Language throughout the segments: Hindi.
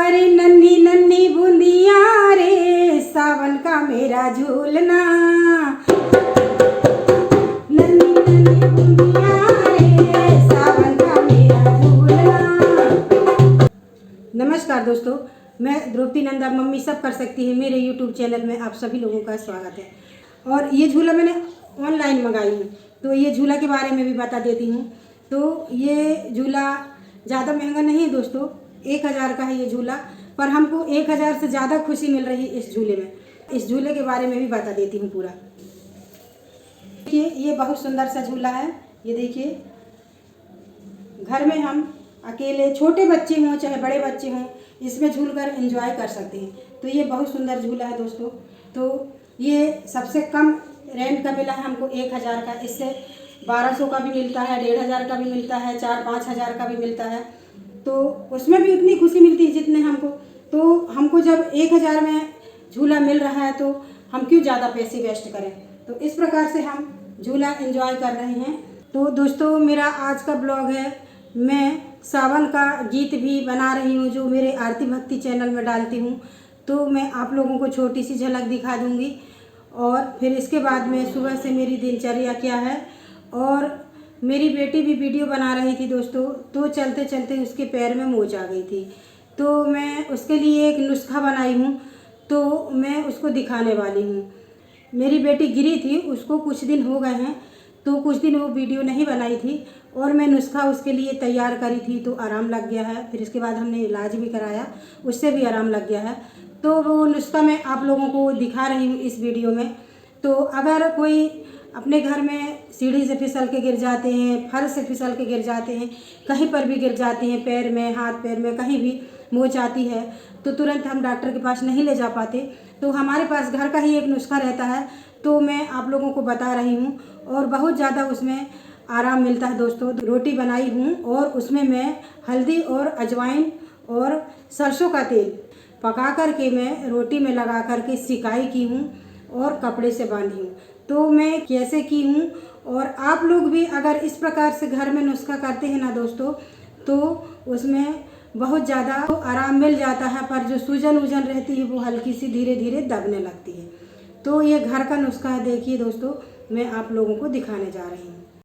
अरे नन्ही नन्ही बूंदिया रे सावन का मेरा झूलना, नन्ही नन्ही बूंदिया रे सावन का मेरा झूलना। नमस्कार दोस्तों, मैं द्रौपदी नंदा मम्मी सब कर सकती है मेरे YouTube चैनल में आप सभी लोगों का स्वागत है। और ये झूला मैंने ऑनलाइन मंगाई हूँ, तो ये झूला के बारे में भी बता देती हूँ। तो ये झूला ज़्यादा महंगा नहीं है दोस्तों, 1000 का है ये झूला, पर हमको 1000 से ज़्यादा खुशी मिल रही है इस झूले में। इस झूले के बारे में भी बता देती हूँ पूरा। देखिए ये बहुत सुंदर सा झूला है। ये देखिए, घर में हम अकेले छोटे बच्चे हों चाहे बड़े बच्चे हों, इसमें झूल कर एंजॉय कर सकते हैं। तो ये बहुत सुंदर झूला है दोस्तों। तो ये सबसे कम रेंट का मिला है हमको 1000 का। इससे 1200 का भी मिलता है, 1500 का भी मिलता है, 4-5 हज़ार का भी मिलता है। तो उसमें भी उतनी खुशी मिलती है जितने हमको। तो हमको जब 1000 में झूला मिल रहा है तो हम क्यों ज़्यादा पैसे वेस्ट करें। तो इस प्रकार से हम झूला एंजॉय कर रहे हैं। तो दोस्तों मेरा आज का ब्लॉग है, मैं सावन का गीत भी बना रही हूँ जो मेरे आरती भक्ति चैनल में डालती हूँ। तो मैं आप लोगों को छोटी सी झलक दिखा दूँगी और फिर इसके बाद में सुबह से मेरी दिनचर्या क्या है। और मेरी बेटी भी वीडियो बना रही थी दोस्तों, तो चलते चलते उसके पैर में मोच आ गई थी। तो मैं उसके लिए एक नुस्खा बनाई हूँ, तो मैं उसको दिखाने वाली हूँ। मेरी बेटी गिरी थी, उसको कुछ दिन हो गए हैं, तो कुछ दिन वो वीडियो नहीं बनाई थी और मैं नुस्खा उसके लिए तैयार करी थी, तो आराम लग गया है। फिर इसके बाद हमने इलाज भी कराया, उससे भी आराम लग गया है। तो वो नुस्खा मैं आप लोगों को दिखा रही हूँ इस वीडियो में। तो अगर कोई अपने घर में सीढ़ी से फिसल के गिर जाते हैं, फर्श से फिसल के गिर जाते हैं, कहीं पर भी गिर जाते हैं, पैर में, हाथ पैर में कहीं भी मोच आती है, तो तुरंत हम डॉक्टर के पास नहीं ले जा पाते। तो हमारे पास घर का ही एक नुस्खा रहता है, तो मैं आप लोगों को बता रही हूँ और बहुत ज़्यादा उसमें आराम मिलता है दोस्तों। रोटी बनाई हूँ और उसमें मैं हल्दी और अजवाइन और सरसों का तेल पका करके मैं रोटी में लगा करके सिकाई की हूँ और कपड़े से बांधी हूँ। तो मैं कैसे की हूँ, और आप लोग भी अगर इस प्रकार से घर में नुस्खा करते हैं ना दोस्तों, तो उसमें बहुत ज़्यादा आराम मिल जाता है। पर जो सूजन वूजन रहती है वो हल्की सी धीरे धीरे दबने लगती है। तो ये घर का नुस्खा है। देखिए दोस्तों, मैं आप लोगों को दिखाने जा रही हूँ।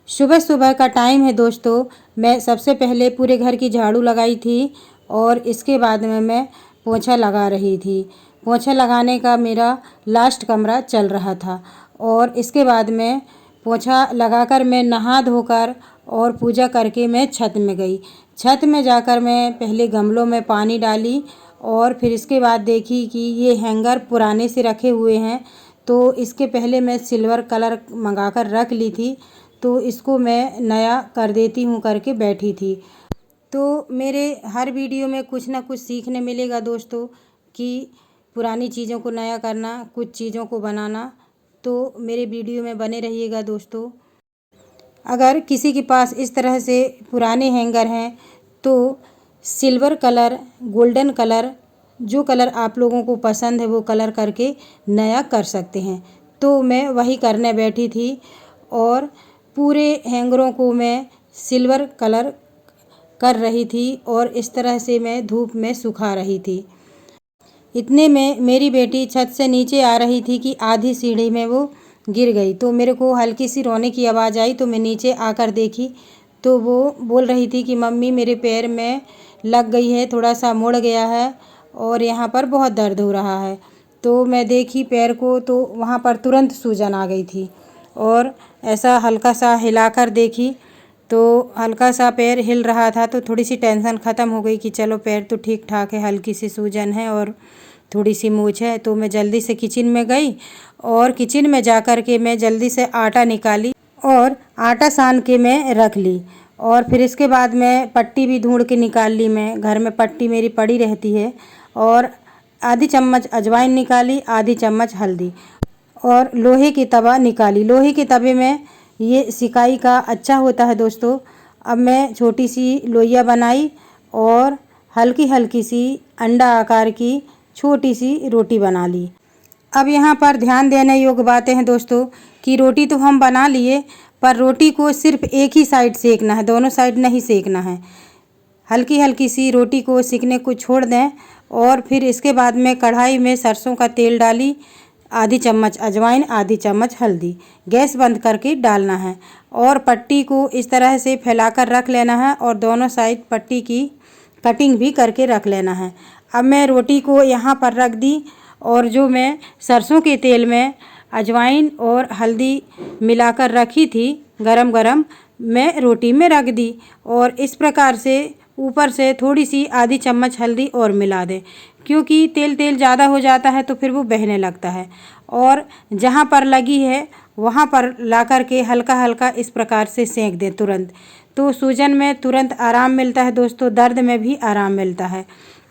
सुबह सुबह का टाइम है दोस्तों। मैं सबसे पहले पूरे घर की झाड़ू लगाई थी और इसके बाद में मैं पोछा लगा रही थी। पोछा लगाने का मेरा लास्ट कमरा चल रहा था और इसके बाद में पोछा लगाकर मैं नहा धोकर और पूजा करके मैं छत में गई। छत में जाकर मैं पहले गमलों में पानी डाली और फिर इसके बाद देखी कि ये हैंगर पुराने से रखे हुए हैं, तो इसके पहले मैं सिल्वर कलर मंगा कर रख ली थी, तो इसको मैं नया कर देती हूँ करके बैठी थी। तो मेरे हर वीडियो में कुछ ना कुछ सीखने मिलेगा दोस्तों, कि पुरानी चीज़ों को नया करना, कुछ चीज़ों को बनाना। तो मेरे वीडियो में बने रहिएगा दोस्तों। अगर किसी के पास इस तरह से पुराने हैंगर हैं तो सिल्वर कलर, गोल्डन कलर, जो कलर आप लोगों को पसंद है वो कलर करके नया कर सकते हैं। तो मैं वही करने बैठी थी और पूरे हैंगरों को मैं सिल्वर कलर कर रही थी और इस तरह से मैं धूप में सुखा रही थी। इतने में मेरी बेटी छत से नीचे आ रही थी कि आधी सीढ़ी में वो गिर गई। तो मेरे को हल्की सी रोने की आवाज़ आई, तो मैं नीचे आकर देखी तो वो बोल रही थी कि मम्मी मेरे पैर में लग गई है, थोड़ा सा मुड़ गया है और यहाँ पर बहुत दर्द हो रहा है। तो मैं देखी पैर को, तो वहाँ पर तुरंत सूजन आ गई थी और ऐसा हल्का सा हिलाकर देखी तो हल्का सा पैर हिल रहा था। तो थोड़ी सी टेंशन ख़त्म हो गई कि चलो पैर तो ठीक ठाक है, हल्की सी सूजन है और थोड़ी सी मूंछ है। तो मैं जल्दी से किचन में गई और किचन में जा कर के मैं जल्दी से आटा निकाली और आटा सान के मैं रख ली। और फिर इसके बाद मैं पट्टी भी ढूंढ के निकाल ली। मैं घर में पट्टी मेरी पड़ी रहती है और आधी चम्मच अजवाइन निकाली, आधी चम्मच हल्दी और लोहे की तवा निकाली। लोहे के तवे में ये सिकाई का अच्छा होता है दोस्तों। अब मैं छोटी सी लोइया बनाई और हल्की हल्की सी अंडा आकार की छोटी सी रोटी बना ली। अब यहाँ पर ध्यान देने योग्य बातें हैं दोस्तों, कि रोटी तो हम बना लिए, पर रोटी को सिर्फ एक ही साइड सेकना है, दोनों साइड नहीं सेकना है। हल्की हल्की सी रोटी को सिकने को छोड़ दें और फिर इसके बाद में कढ़ाई में सरसों का तेल डाली, आधी चम्मच अजवाइन, आधी चम्मच हल्दी, गैस बंद करके डालना है और पट्टी को इस तरह से फैलाकर रख लेना है और दोनों साइड पट्टी की कटिंग भी करके रख लेना है। अब मैं रोटी को यहाँ पर रख दी और जो मैं सरसों के तेल में अजवाइन और हल्दी मिलाकर रखी थी गरम गरम, मैं रोटी में रख दी और इस प्रकार से ऊपर से थोड़ी सी आधी चम्मच हल्दी और मिला दें, क्योंकि तेल तेल ज़्यादा हो जाता है तो फिर वो बहने लगता है। और जहाँ पर लगी है वहाँ पर ला कर के हल्का हल्का इस प्रकार से सेंक दें तुरंत, तो सूजन में तुरंत आराम मिलता है दोस्तों, दर्द में भी आराम मिलता है।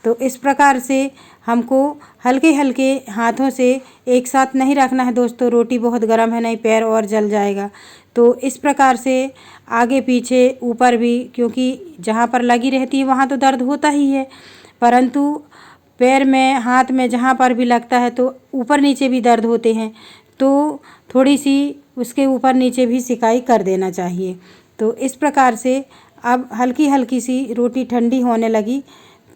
तो इस प्रकार से हमको हल्के हल्के हाथों से एक साथ नहीं रखना है दोस्तों, रोटी बहुत गर्म है, नहीं पैर और जल जाएगा। तो इस प्रकार से आगे पीछे ऊपर भी, क्योंकि जहाँ पर लगी रहती है वहाँ तो दर्द होता ही है, परंतु पैर में हाथ में जहाँ पर भी लगता है तो ऊपर नीचे भी दर्द होते हैं, तो थोड़ी सी उसके ऊपर नीचे भी सिकाई कर देना चाहिए। तो इस प्रकार से अब हल्की हल्की सी रोटी ठंडी होने लगी।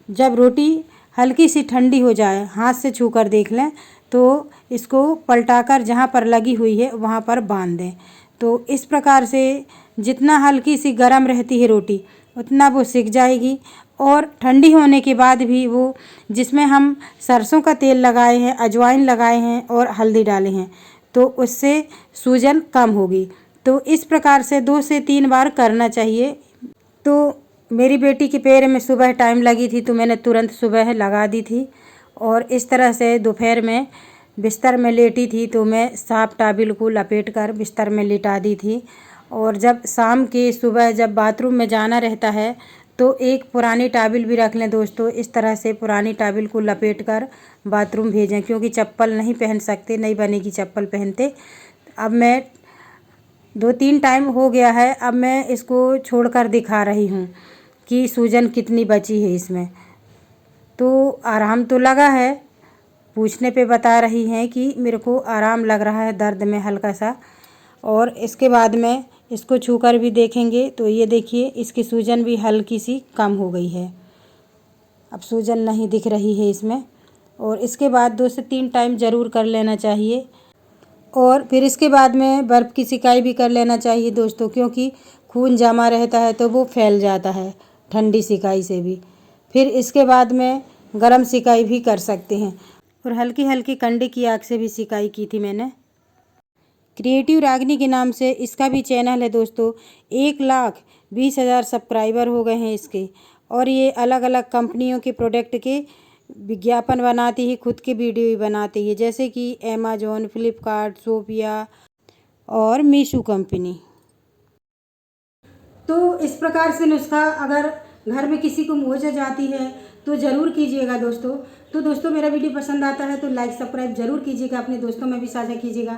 जब रोटी हल्की सी ठंडी हो जाए, हाथ से छू कर देख लें, तो इसको पलटाकर जहाँ पर लगी हुई है वहाँ पर बांध दें। तो इस प्रकार से जितना हल्की सी गर्म रहती है रोटी उतना वो सिक जाएगी और ठंडी होने के बाद भी वो, जिसमें हम सरसों का तेल लगाए हैं, अजवाइन लगाए हैं और हल्दी डाले हैं, तो उससे सूजन कम होगी। तो इस प्रकार से 2 से 3 बार करना चाहिए। तो मेरी बेटी के पैर में सुबह टाइम लगी थी तो मैंने तुरंत सुबह लगा दी थी और इस तरह से दोपहर में बिस्तर में लेटी थी तो मैं साफ टॉवल को लपेट कर बिस्तर में लिटा दी थी। और जब शाम के सुबह जब बाथरूम में जाना रहता है तो एक पुरानी टॉवल भी रख लें दोस्तों, इस तरह से पुरानी टॉवल को लपेट कर बाथरूम भेजें, क्योंकि चप्पल नहीं पहन सकते, नहीं बनेगी चप्पल पहनते। अब मैं 2-3 टाइम हो गया है, अब मैं इसको छोड़कर दिखा रही हूँ कि सूजन कितनी बची है इसमें। तो आराम तो लगा है, पूछने पे बता रही हैं कि मेरे को आराम लग रहा है दर्द में हल्का सा। और इसके बाद में इसको छूकर भी देखेंगे तो ये देखिए इसकी सूजन भी हल्की सी कम हो गई है, अब सूजन नहीं दिख रही है इसमें। और इसके बाद 2 से 3 टाइम ज़रूर कर लेना चाहिए और फिर इसके बाद में बर्फ़ की सिकाई भी कर लेना चाहिए दोस्तों, क्योंकि खून जमा रहता है तो वो फैल जाता है ठंडी सिकाई से भी। फिर इसके बाद में गरम सिकाई भी कर सकते हैं और हल्की हल्की कंडे की आग से भी सिकाई की थी मैंने। क्रिएटिव रागनी के नाम से इसका भी चैनल है दोस्तों, 1,20,000 सब्सक्राइबर हो गए हैं इसके। और ये अलग अलग कंपनियों के प्रोडक्ट के विज्ञापन बनाती है, खुद के वीडियो भी बनाती है, जैसे कि अमेज़ॉन, फ्लिपकार्ट, सोफिया और मीशो कंपनी। तो इस प्रकार से नुस्खा अगर घर में किसी को मोच जाती है तो ज़रूर कीजिएगा दोस्तों। तो दोस्तों मेरा वीडियो पसंद आता है तो लाइक सब्सक्राइब ज़रूर कीजिएगा, अपने दोस्तों में भी साझा कीजिएगा।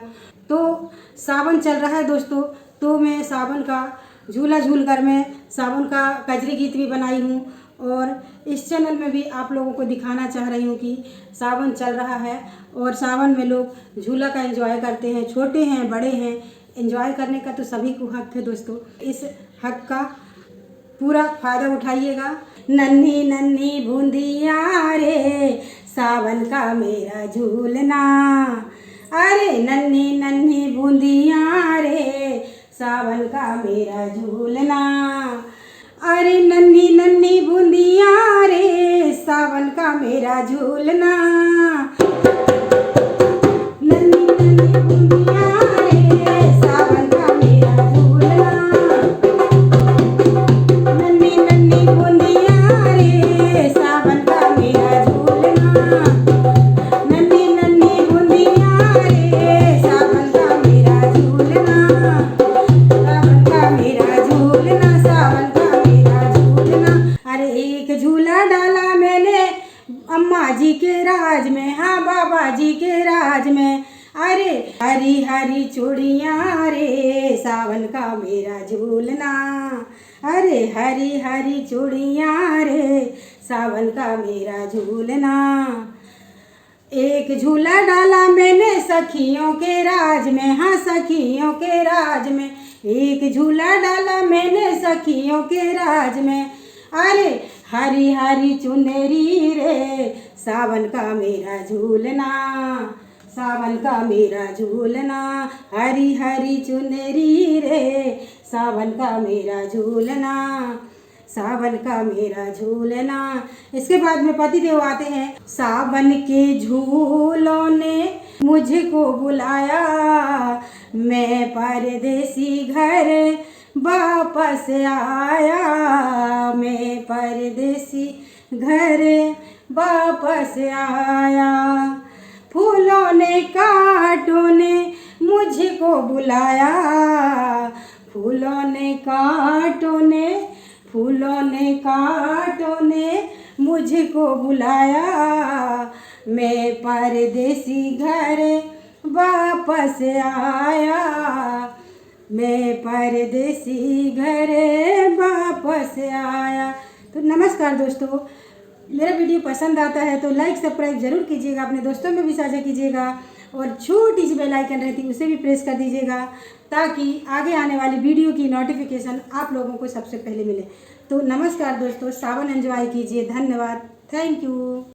तो सावन चल रहा है दोस्तों, तो मैं सावन का झूला झूल कर मैं सावन का कजरी गीत भी बनाई हूँ और इस चैनल में भी आप लोगों को दिखाना चाह रही हूँ कि सावन चल रहा है और सावन में लोग झूला का एंजॉय करते हैं, छोटे हैं बड़े हैं, एंजॉय करने का तो सभी को हक है दोस्तों। इस हक का पूरा फ़ायदा उठाइएगा। नन्ही नन्ही बूंदिया रे सावन का मेरा झूलना, अरे नन्ही नन्ही बूंदिया रे सावन का मेरा झूलना, अरे नन्ही नन्ही बूंदिया रे सावन का मेरा झूलना, नन्ही नन्ही बूंदिया रे सावन का मेरा झूलना, नन्ही नन्ही बूंदिया रे सावन का मेरा झूलना, नन्ही नन्ही बूंदिया रे सावन का मेरा झूलना, सावन का मेरा झूलना, सावन का मेरा झूलना। अरे एक झूला डाला मैंने अम्मा जी के राज में, हाँ बाबा जी के राज में, अरे हरी हरी चूड़ियाँ रे सावन का मेरा झूलना, अरे हरी हरी चूड़ियाँ रे सावन का मेरा झूलना। एक झूला डाला मैंने सखियों के राज में, हाँ सखियों के राज में, एक झूला डाला मैंने सखियों के राज में, अरे हरी हरी चुनरी रे सावन का मेरा झूलना, सावन का मेरा झूलना, हरी हरी चुनरी रे सावन का मेरा झूलना, सावन का मेरा झूलना। इसके बाद में पतिदेव आते हैं। सावन के झूलों ने मुझको बुलाया, मैं परदेसी घर वापस आया, मैं परदेसी घर वापस आया। फूलों ने कांटों ने मुझको बुलाया, फूलों ने कांटों ने, फूलों ने कांटों ने मुझको बुलाया, मैं परदेसी घर वापस आया, मैं परदेसी घर वापस आया। तो नमस्कार दोस्तों, मेरा वीडियो पसंद आता है तो लाइक सब्सक्राइब जरूर कीजिएगा, अपने दोस्तों में भी साझा कीजिएगा और छोटी सी बेल आइकन रहती है उसे भी प्रेस कर दीजिएगा ताकि आगे आने वाली वीडियो की नोटिफिकेशन आप लोगों को सबसे पहले मिले। तो नमस्कार दोस्तों, सावन एंजॉय कीजिए। धन्यवाद, थैंक यू।